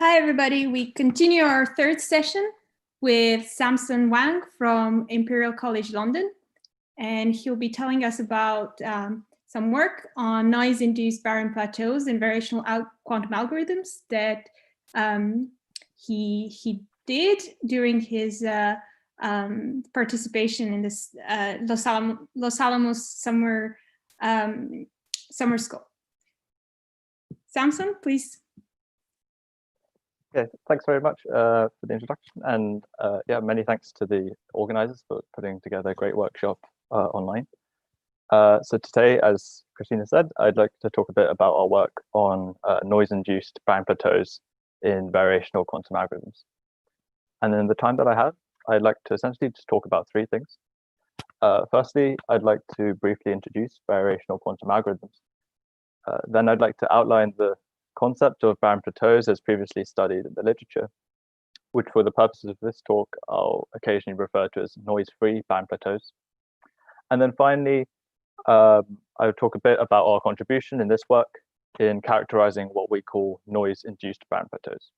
Hi, everybody. We continue our third session with Samson Wang from Imperial College London, and he'll be telling us about some work on noise-induced barren plateaus and variational quantum algorithms that he did during his participation in this Los Alamos summer school. Samson, please. Yeah, thanks very much for the introduction, and yeah, many thanks to the organizers for putting together a great workshop online. So today, as Christina said, I'd like to talk a bit about our work on noise-induced barren plateaus in variational quantum algorithms. And in the time that I have, I'd like to essentially just talk about three things. Firstly, I'd like to briefly introduce variational quantum algorithms. Then I'd like to outline the concept of barren plateaus as previously studied in the literature, which for the purposes of this talk, I'll occasionally refer to as noise-free barren plateaus. And then finally, I'll talk a bit about our contribution in this work in characterizing what we call noise-induced barren plateaus.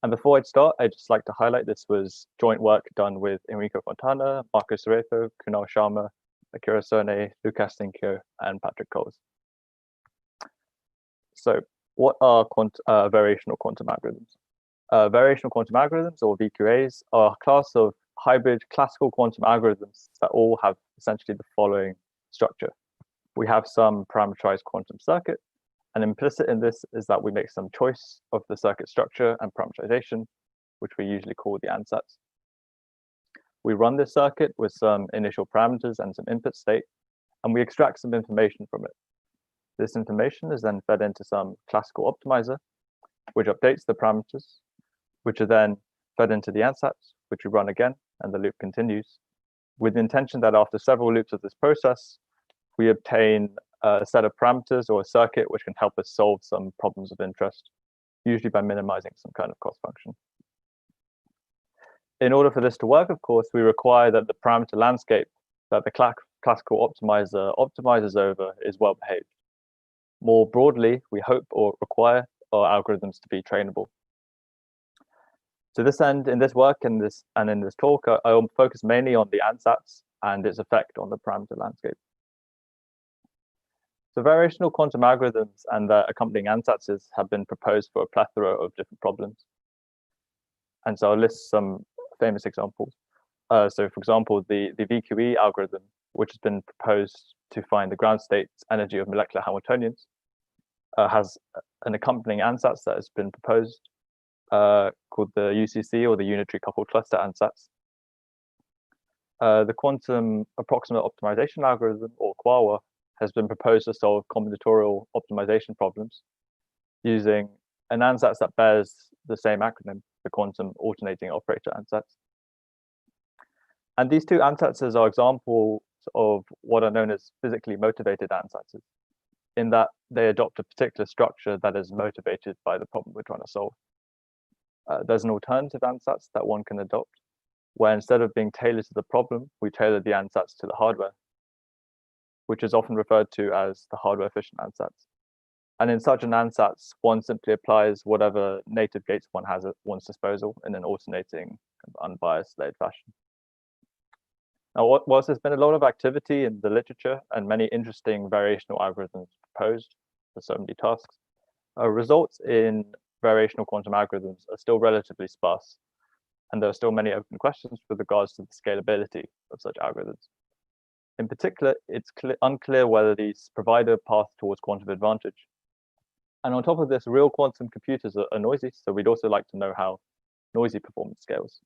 And before I'd start, I'd just like to highlight this was joint work done with Enrico Fontana, Marco Cerezo, Kunal Sharma, Akira Sone, Lucas Linkyo, and Patrick Coles. So what are variational quantum algorithms? Variational quantum algorithms, or VQAs, are a class of hybrid classical quantum algorithms that all have essentially the following structure. We have some parameterized quantum circuit, and implicit in this is that we make some choice of the circuit structure and parameterization, which we usually call the ansatz. We run this circuit with some initial parameters and some input state, and we extract some information from it. This information is then fed into some classical optimizer, which updates the parameters, which are then fed into the ansatz, which we run again, and the loop continues, with the intention that after several loops of this process, we obtain a set of parameters or a circuit which can help us solve some problems of interest, usually by minimizing some kind of cost function. In order for this to work, of course, we require that the parameter landscape that the classical optimizer optimizes over is well behaved. More broadly, we hope or require our algorithms to be trainable. To this end, in this work and in this talk, I will focus mainly on the ansatz and its effect on the parameter landscape. So variational quantum algorithms and their accompanying ansatzes have been proposed for a plethora of different problems. And so I'll list some famous examples. So for example, the VQE algorithm, which has been proposed to find the ground state energy of molecular Hamiltonians, has an accompanying ansatz that has been proposed called the UCC, or the Unitary Coupled Cluster Ansatz. The quantum approximate optimization algorithm, or QAOA, has been proposed to solve combinatorial optimization problems using an ansatz that bears the same acronym, the Quantum Alternating Operator Ansatz. And these two ansatzes are examples of what are known as physically motivated ansatzes, in that they adopt a particular structure that is motivated by the problem we're trying to solve. There's an alternative ansatz that one can adopt, where instead of being tailored to the problem, we tailor the ansatz to the hardware, which is often referred to as the hardware efficient ansatz. And in such an ansatz, one simply applies whatever native gates one has at one's disposal in an alternating, unbiased layered fashion. Now, whilst there's been a lot of activity in the literature and many interesting variational algorithms proposed for so many tasks, results in variational quantum algorithms are still relatively sparse, and there are still many open questions with regards to the scalability of such algorithms. In particular, it's unclear whether these provide a path towards quantum advantage. And on top of this, real quantum computers are noisy, so we'd also like to know how noisy performance scales.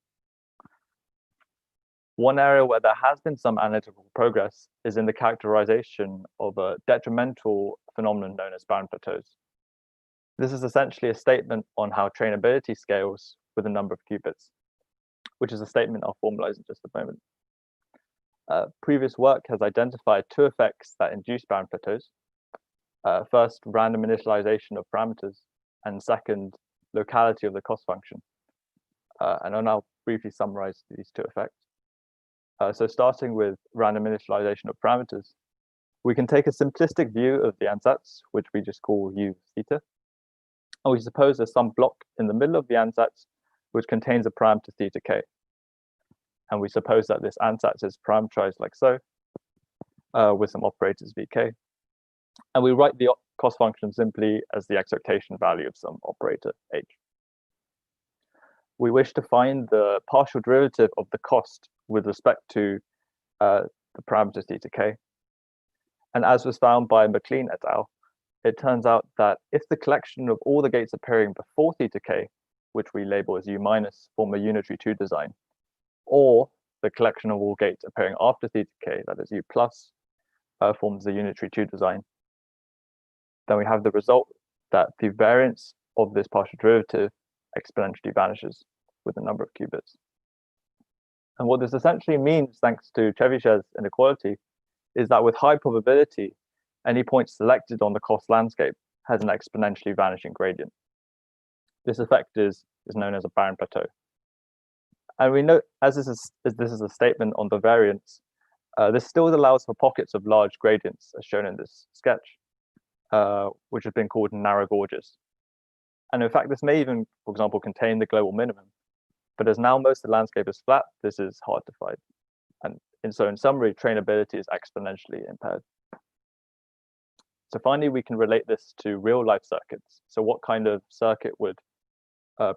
One area where there has been some analytical progress is in the characterization of a detrimental phenomenon known as barren plateaus. This is essentially a statement on how trainability scales with a number of qubits, which is a statement I'll formalize in just a moment. Previous work has identified two effects that induce barren plateaus. First, random initialization of parameters, and second, locality of the cost function. And I'll now briefly summarize these two effects. So starting with random initialization of parameters, we can take a simplistic view of the ansatz, which we just call u theta, And we suppose there's some block in the middle of the ansatz which contains a parameter theta k. And we suppose that this ansatz is parameterized like so, with some operators vk. And we write the cost function simply as the expectation value of some operator h. We wish to find the partial derivative of the cost with respect to the parameter theta k. And as was found by McLean et al., it turns out that if the collection of all the gates appearing before theta k, which we label as U minus, form a unitary 2 design, or the collection of all gates appearing after theta k, that is U plus, forms the unitary 2 design, then we have the result that the variance of this partial derivative exponentially vanishes with the number of qubits. And what this essentially means, thanks to Chebyshev's inequality, is that with high probability, any point selected on the cost landscape has an exponentially vanishing gradient. This effect is known as a barren plateau. And we note, as this is a statement on the variance, this still allows for pockets of large gradients, as shown in this sketch, which have been called narrow gorges. And in fact, this may even, for example, contain the global minimum. But as now most of the landscape is flat, this is hard to find. And so in summary, trainability is exponentially impaired. So finally, we can relate this to real life circuits. So what kind of circuit would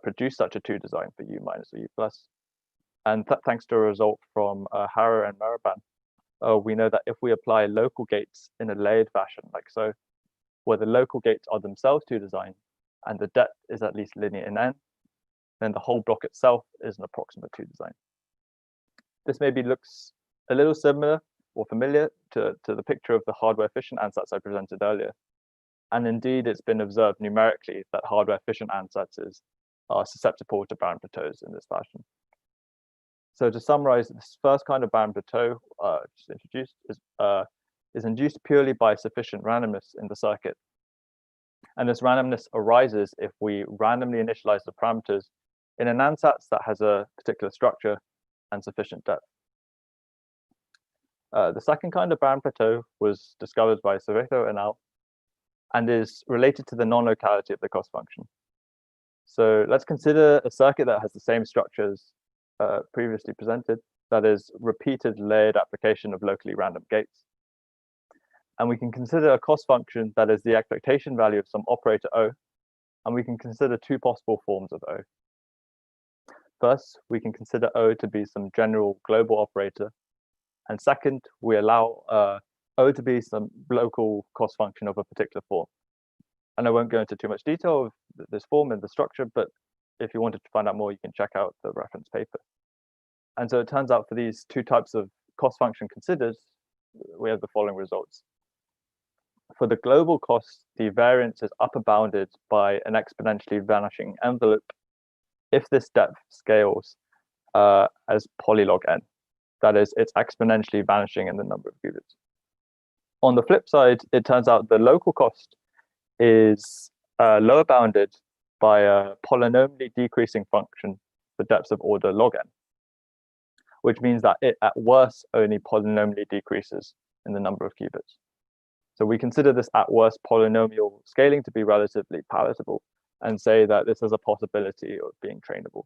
produce such a 2 design for U minus or U plus? And thanks to a result from Harrer and Maraban, we know that if we apply local gates in a layered fashion, like so, where the local gates are themselves 2 design, and the depth is at least linear in n, then the whole block itself is an approximate 2 design. This maybe looks a little similar or familiar to the picture of the hardware efficient ansatz I presented earlier. And indeed, it's been observed numerically that hardware efficient ansatzes are susceptible to barren plateaus in this fashion. So to summarize, this first kind of barren plateau just introduced is induced purely by sufficient randomness in the circuit. And this randomness arises if we randomly initialize the parameters in an ansatz that has a particular structure and sufficient depth. The second kind of barren plateau was discovered by Cerveto et al. And is related to the non-locality of the cost function. So let's consider a circuit that has the same structures previously presented, that is repeated layered application of locally random gates. And we can consider a cost function that is the expectation value of some operator O, and we can consider 2 possible forms of O. First, we can consider O to be some general global operator, and second, we allow O to be some local cost function of a particular form. And I won't go into too much detail of this form and the structure, but if you wanted to find out more, you can check out the reference paper. And so it turns out for these 2 types of cost function considered, we have the following results. For the global cost, the variance is upper bounded by an exponentially vanishing envelope if this depth scales as polylog n. That is, it's exponentially vanishing in the number of qubits. On the flip side, it turns out the local cost is lower bounded by a polynomially decreasing function for depths of order log n, which means that it at worst only polynomially decreases in the number of qubits. So we consider this at worst polynomial scaling to be relatively palatable and say that this has a possibility of being trainable.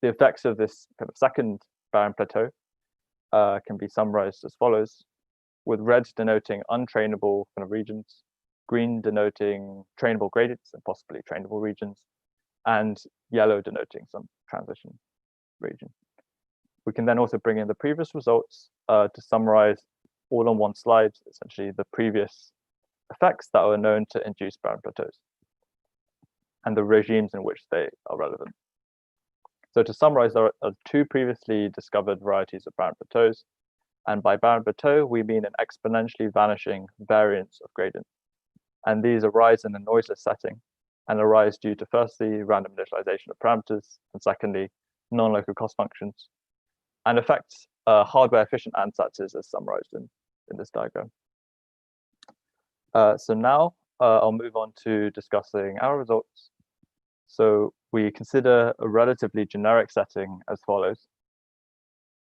The effects of this kind of second barren plateau can be summarized as follows, with red denoting untrainable kind of regions, green denoting trainable gradients and possibly trainable regions, and yellow denoting some transition region. We can then also bring in the previous results to summarize all on one slide, essentially the previous effects that are known to induce barren plateaus and the regimes in which they are relevant. So to summarize, there are 2 previously discovered varieties of barren plateaus. And by barren plateau, we mean an exponentially vanishing variance of gradient. And these arise in a noiseless setting and arise due to firstly, random initialization of parameters, and secondly, non-local cost functions, and affect hardware efficient ansatzes as summarized in this diagram. So now I'll move on to discussing our results. So we consider a relatively generic setting as follows.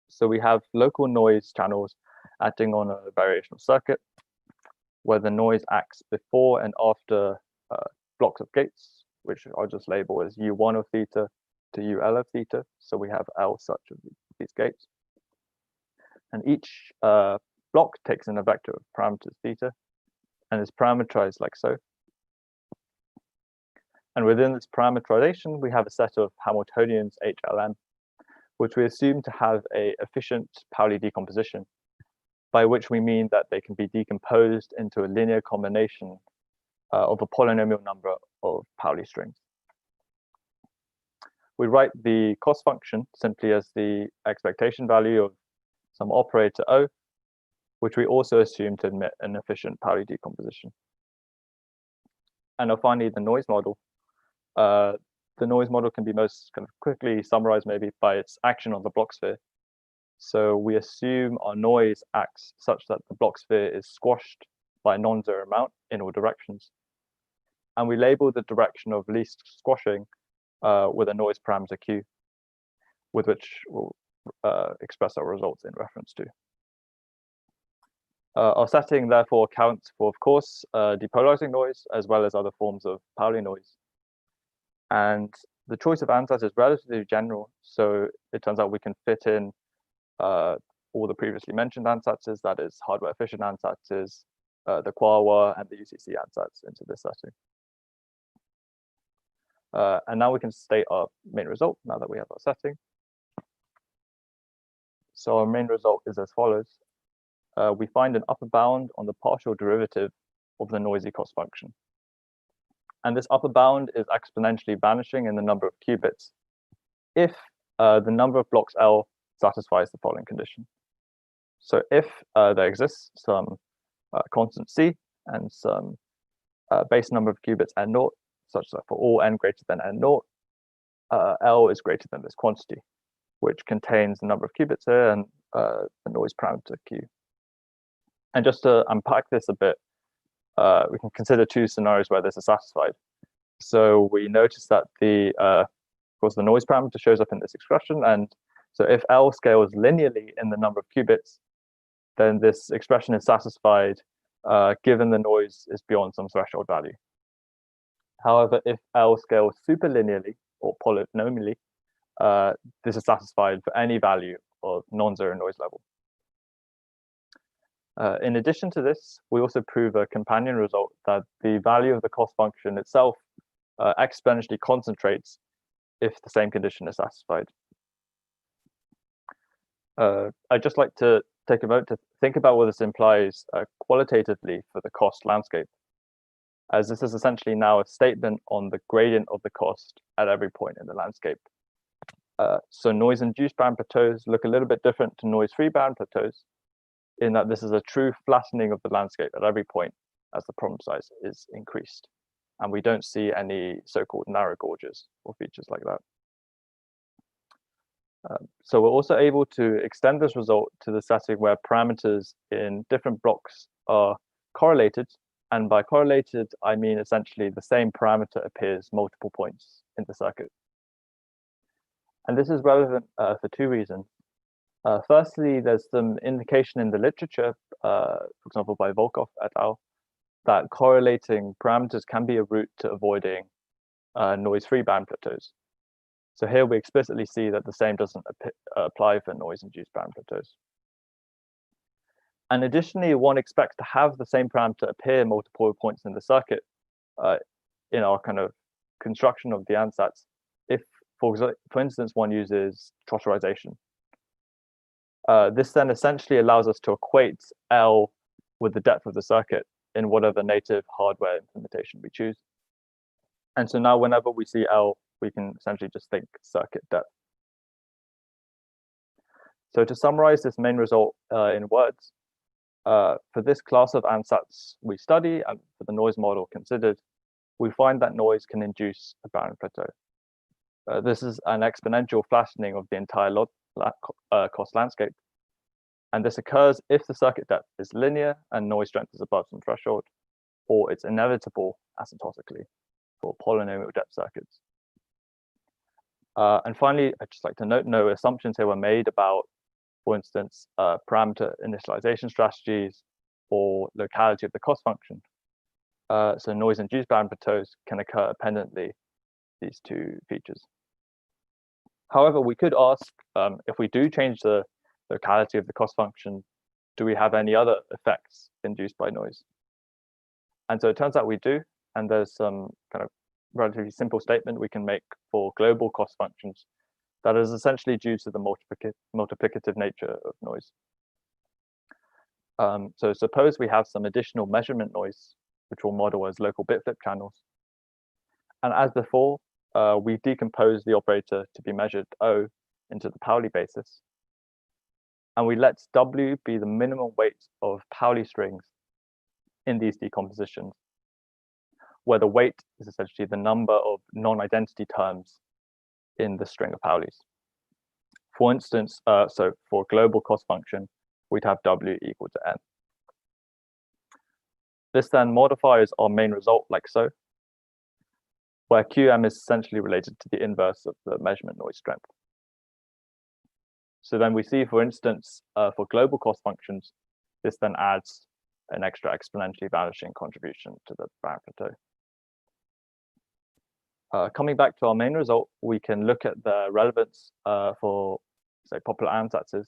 So we have local noise channels acting on a variational circuit, where the noise acts before and after blocks of gates, which I'll just label as U1 of theta to UL of theta. So we have L such of these gates. And each block takes in a vector of parameters theta and is parameterized like so. And within this parameterization, we have a set of Hamiltonians HLM, which we assume to have an efficient Pauli decomposition, by which we mean that they can be decomposed into a linear combination of a polynomial number of Pauli strings. We write the cost function simply as the expectation value of some operator O, which we also assume to admit an efficient Pauli decomposition. And finally, the noise model. The noise model can be most kind of quickly summarized maybe by its action on the block sphere. So we assume our noise acts such that the block sphere is squashed by a non-zero amount in all directions. And we label the direction of least squashing with a noise parameter Q, with which we'll express our results in reference to. Our setting therefore accounts for, of course, depolarizing noise as well as other forms of Pauli noise. And the choice of ansatz is relatively general, so it turns out we can fit in all the previously mentioned ansatzes, that is hardware efficient ansatzes, the QAOA and the UCC ansatz into this setting. And now we can state our main result now that we have our setting. So our main result is as follows. We find an upper bound on the partial derivative of the noisy cost function. And this upper bound is exponentially vanishing in the number of qubits if the number of blocks L satisfies the following condition. So if there exists some constant C and some base number of qubits n0, such that for all n greater than n0, L is greater than this quantity, which contains the number of qubits here and the noise parameter Q. And just to unpack this a bit, we can consider two scenarios where this is satisfied. So we notice that of course, the noise parameter shows up in this expression. And so if L scales linearly in the number of qubits, then this expression is satisfied given the noise is beyond some threshold value. However, if L scales superlinearly or polynomially, this is satisfied for any value of non-zero noise level. In addition to this, we also prove a companion result that the value of the cost function itself exponentially concentrates if the same condition is satisfied. I'd just like to take a moment to think about what this implies qualitatively for the cost landscape, as this is essentially now a statement on the gradient of the cost at every point in the landscape. So noise-induced barren plateaus look a little bit different to noise-free barren plateaus, in that this is a true flattening of the landscape at every point as the problem size is increased. And we don't see any so-called narrow gorges or features like that. So we're also able to extend this result to the setting where parameters in different blocks are correlated. And by correlated, I mean essentially the same parameter appears multiple points in the circuit. And this is relevant for two reasons. Firstly, there's some indication in the literature, for example, by Volkov et al., that correlating parameters can be a route to avoiding noise-free barren plateaus. So here we explicitly see that the same doesn't apply for noise-induced barren plateaus. And additionally, one expects to have the same parameter appear multiple points in the circuit in our kind of construction of the ansatz if, for instance, one uses trotterization. This then essentially allows us to equate L with the depth of the circuit in whatever native hardware implementation we choose. And so now whenever we see L, we can essentially just think circuit depth. So to summarize this main result in words, for this class of ansatz we study and for the noise model considered, we find that noise can induce a barren plateau. This is an exponential flattening of the entire cost landscape. And this occurs if the circuit depth is linear and noise strength is above some threshold, or it's inevitable asymptotically for polynomial depth circuits. And finally, I'd just like to note no assumptions here were made about, for instance, parameter initialization strategies or locality of the cost function. so noise-induced barren plateaus can occur independently, these two features. However, we could ask, if we do change the locality of the cost function, do we have any other effects induced by noise? And so it turns out we do, and there's some kind of relatively simple statement we can make for global cost functions that is essentially due to the multiplicative nature of noise. So suppose we have some additional measurement noise, which we'll model as local bit flip channels. And as before, we decompose the operator to be measured O into the Pauli basis. And we let W be the minimum weight of Pauli strings in these decompositions, where the weight is essentially the number of non-identity terms in the string of Paulis. For instance, so for a global cost function, we'd have W equal to N. This then modifies our main result like so, where Qm is essentially related to the inverse of the measurement noise strength. So then we see, for instance, for global cost functions, this then adds an extra exponentially vanishing contribution to the barren plateau. Coming back to our main result, we can look at the relevance for, say, popular ansatzes,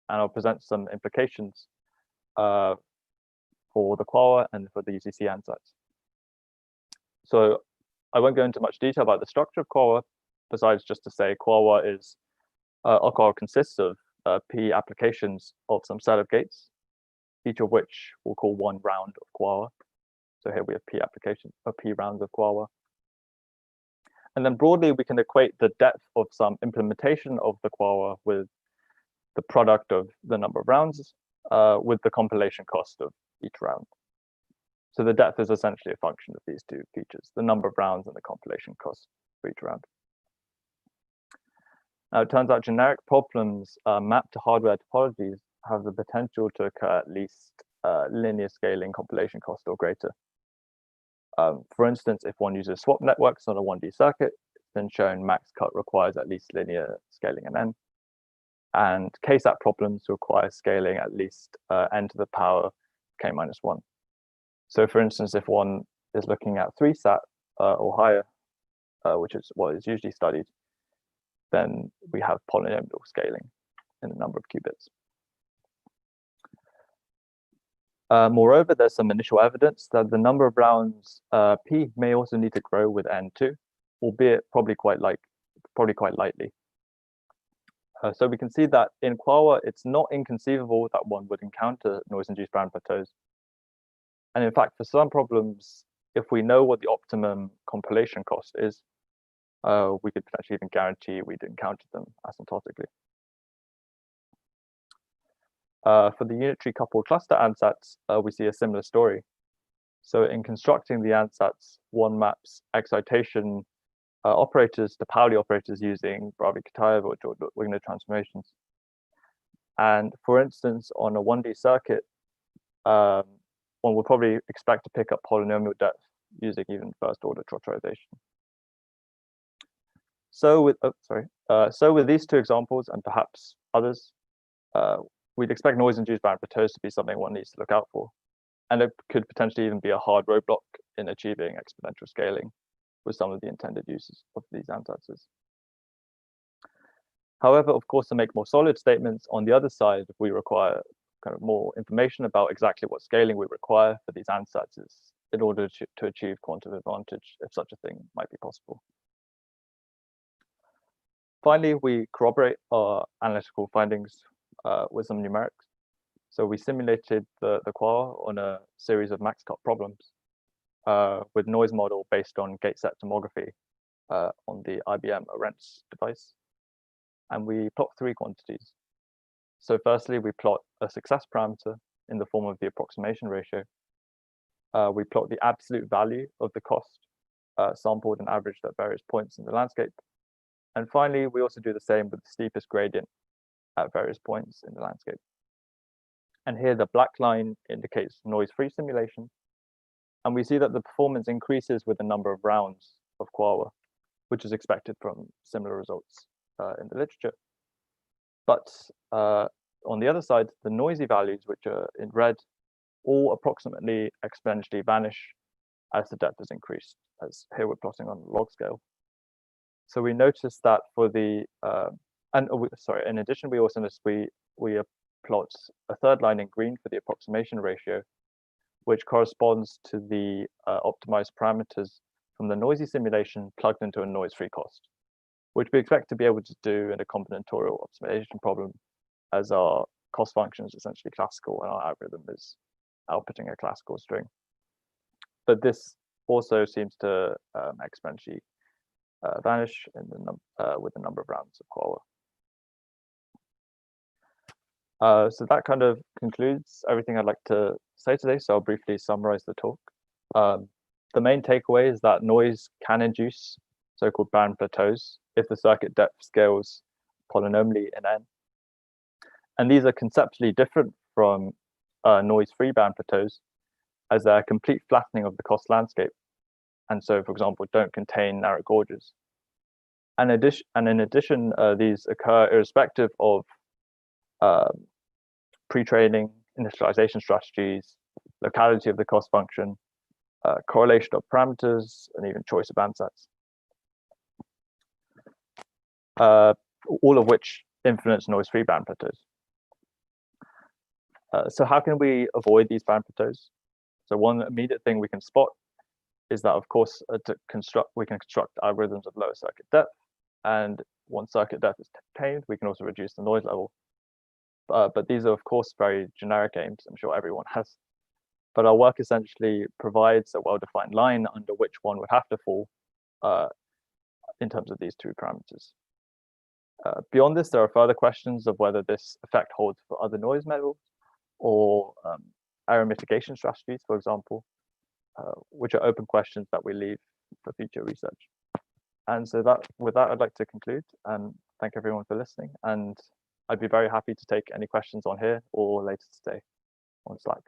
and I'll present some implications for the QAOA and for the UCC ansatz. So I won't go into much detail about the structure of QAOA, besides just to say QAOA is, our QAOA consists of P applications of some set of gates, each of which we'll call one round of QAOA. So here we have P applications, or P rounds of QAOA. And then broadly, we can equate the depth of some implementation of the QAOA with the product of the number of rounds with the compilation cost of each round. So the depth is essentially a function of these two features, the number of rounds and the compilation cost for each round. Now, it turns out generic problems mapped to hardware topologies have the potential to occur at least linear scaling compilation cost or greater. For instance, if one uses swap networks on a 1D circuit, it's been shown max cut requires at least linear scaling in N. And KSAT problems require scaling at least N to the power K minus 1. So for instance, if one is looking at 3-SAT or higher, which is what is usually studied, then we have polynomial scaling in the number of qubits. Moreover, there's some initial evidence that the number of rounds P may also need to grow with N2, albeit probably quite lightly. So we can see that in QAOA, it's not inconceivable that one would encounter noise-induced barren plateaus. And in fact, for some problems, if we know what the optimum compilation cost is, we could potentially even guarantee we'd encounter them asymptotically. For the Unitary Coupled Cluster Ansatz, we see a similar story. So in constructing the ansatz, one maps excitation operators to Pauli operators using Bravy-Kitaev or Wigner transformations. And for instance, on a 1D circuit, one would probably expect to pick up polynomial depth using even first order trotterization. So with these two examples and perhaps others, we'd expect noise-induced barren plateaus to be something one needs to look out for. And it could potentially even be a hard roadblock in achieving exponential scaling with some of the intended uses of these ansatzes. However, of course, to make more solid statements on the other side, we require kind of more information about exactly what scaling we require for these ansatzes in order to achieve quantum advantage, if such a thing might be possible. Finally, we corroborate our analytical findings with some numerics. So we simulated the QAOA on a series of max cut problems with noise model based on gate set tomography on the IBM Arentz device. And we plot three quantities. So firstly, we plot a success parameter in the form of the approximation ratio. We plot the absolute value of the cost sampled and averaged at various points in the landscape. And finally, we also do the same with the steepest gradient at various points in the landscape. And here the black line indicates noise-free simulation. And we see that the performance increases with the number of rounds of QAOA, which is expected from similar results in the literature. But on the other side, the noisy values, which are in red, all approximately exponentially vanish as the depth is increased, as here we're plotting on log scale. So we noticed that for the, in addition, we also noticed we plot a third line in green for the approximation ratio, which corresponds to the optimized parameters from the noisy simulation plugged into a noise-free cost, which we expect to be able to do in a combinatorial optimization problem, as our cost function is essentially classical and our algorithm is outputting a classical string. But this also seems to exponentially vanish in the with the number of rounds of QAOA. So that kind of concludes everything I'd like to say today. So I'll briefly summarize the talk. The main takeaway is that noise can induce so-called barren plateaus if the circuit depth scales polynomially in n. And these are conceptually different from noise-free barren plateaus, as they're a complete flattening of the cost landscape. And so, for example, don't contain narrow gorges. And in addition, these occur irrespective of pre-training, initialization strategies, locality of the cost function, correlation of parameters, and even choice of ansatz. All of which influence noise-free barren plateaus. So how can we avoid these barren plateaus? So one immediate thing we can spot is that, of course, we can construct algorithms of lower circuit depth, and once circuit depth is obtained, we can also reduce the noise level. But these are, of course, very generic aims. I'm sure everyone has. But our work essentially provides a well-defined line under which one would have to fall in terms of these two parameters. Beyond this, there are further questions of whether this effect holds for other noise levels or error mitigation strategies, for example, which are open questions that we leave for future research. And so with that, I'd like to conclude and thank everyone for listening. And I'd be very happy to take any questions on here or later today on Slack.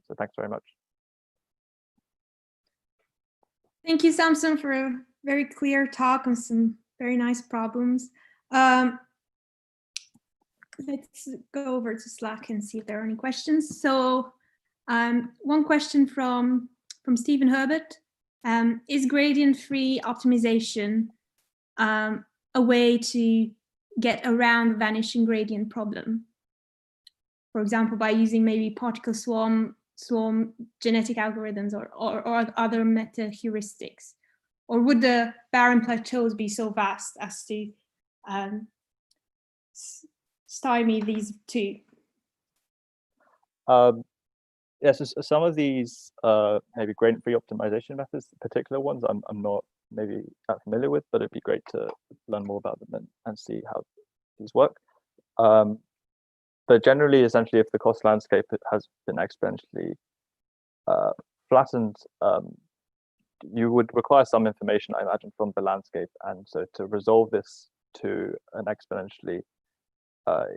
So thanks very much. Thank you, Samson, for a very clear talk on some very nice problems. Let's go over to Slack and see if there are any questions. So one question from Stephen Herbert. Is gradient-free optimization a way to get around the vanishing gradient problem? For example, by using maybe particle swarm genetic algorithms or other meta heuristics? Or would the barren plateaus be so vast as to stymie these two? Yes, so some of these maybe gradient-free optimization methods, particular ones, I'm not maybe that familiar with, but it'd be great to learn more about them and see how these work. But generally, essentially, if the cost landscape has been exponentially flattened, you would require some information, I imagine, from the landscape. And so to resolve this to an exponentially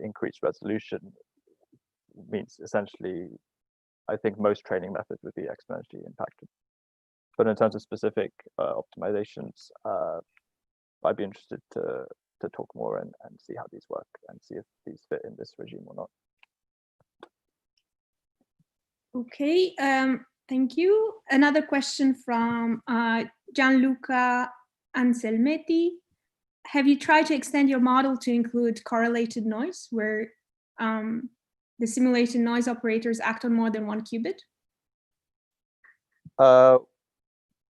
increased resolution means essentially, I think most training methods would be exponentially impacted. But in terms of specific optimizations, I'd be interested to talk more and see how these work and see if these fit in this regime or not. Okay, thank you. Another question from Gianluca Anselmetti. Have you tried to extend your model to include correlated noise, where the simulated noise operators act on more than one qubit?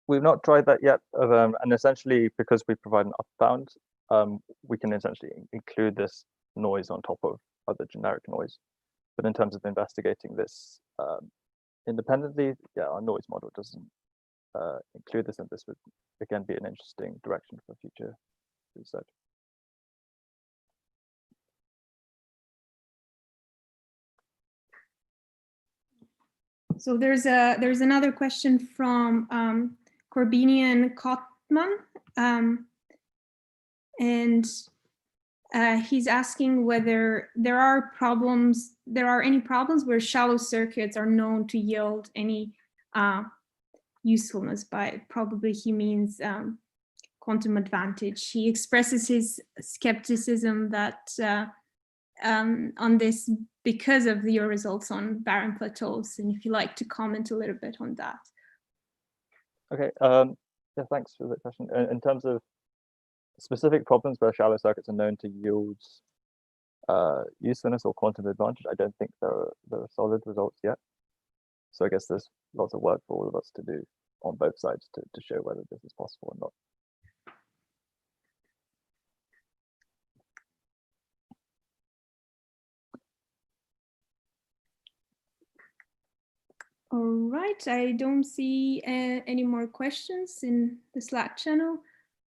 We've not tried that yet, and essentially because we provide an upper bound, we can essentially include this noise on top of other generic noise. But in terms of investigating this independently, yeah, our noise model doesn't include this, and this would again be an interesting direction for future research. So there's another question from Corbinian Kotman, and he's asking whether there are any problems where shallow circuits are known to yield any usefulness. By probably he means quantum advantage. He expresses his skepticism that on this because of your results on barren plateaus, and if you'd like to comment a little bit on that. Okay. Yeah, thanks for the question. In terms of specific problems where shallow circuits are known to yield usefulness or quantum advantage, I don't think there are solid results yet. So I guess there's lots of work for all of us to do on both sides to show whether this is possible or not. All right, I don't see any more questions in the Slack channel.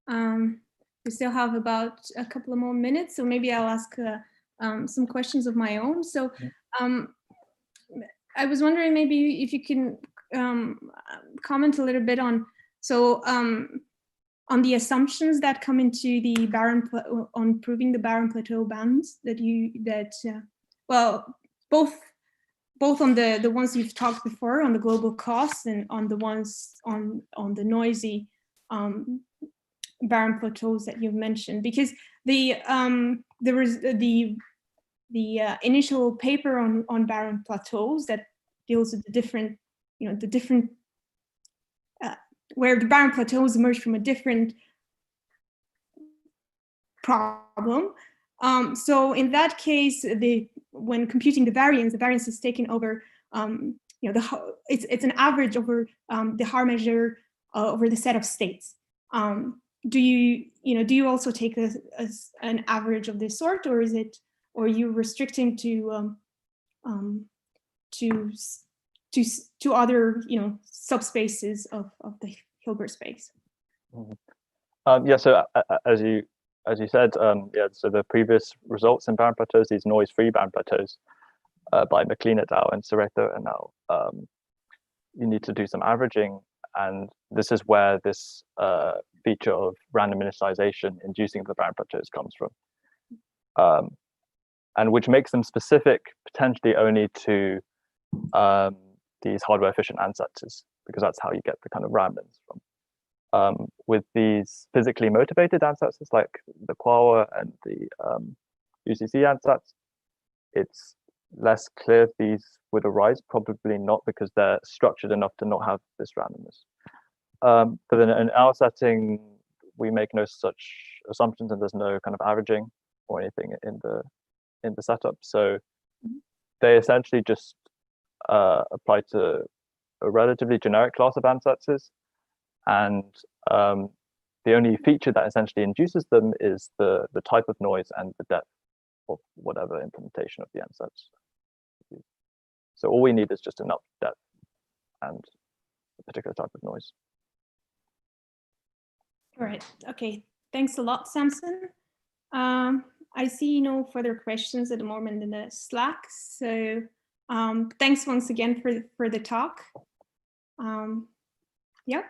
We still have about a couple of more minutes, so maybe I'll ask some questions of my own. So I was wondering maybe if you can comment a little bit on, on the assumptions that come into the on proving the Barren Plateau bands well, both on the ones you've talked before on the global costs and on the ones on the noisy Barren Plateaus that you've mentioned, because the initial paper on Barren Plateaus that deals with the different, where the Barren Plateaus emerge from a different problem. So in that case, when computing the variance is taken over, it's an average over the Haar measure over the set of states. Do you also take as an average of this sort, or are you restricting to other subspaces of the Hilbert space? Yeah. So as you said, yeah. So the previous results in Barren Plateaus, these noise-free Barren Plateaus, by McLean et al. And Cereto, and now you need to do some averaging, and this is where this feature of random initialization inducing the Barren Plateaus comes from, and which makes them specific potentially only to these hardware efficient ansatzes, because that's how you get the kind of randomness from. With these physically motivated ansatzes like the QAOA and the UCC ansatz, it's less clear if these would arise, probably not, because they're structured enough to not have this randomness. But in our setting, we make no such assumptions, and there's no kind of averaging or anything in the setup. So they essentially just apply to a relatively generic class of ansatzes, and the only feature that essentially induces them is the type of noise and the depth of whatever implementation of the ansatz. So all we need is just enough depth and a particular type of noise. All right. Okay. Thanks a lot, Samson. I see no further questions at the moment in the Slack. So thanks once again for the talk. Yeah.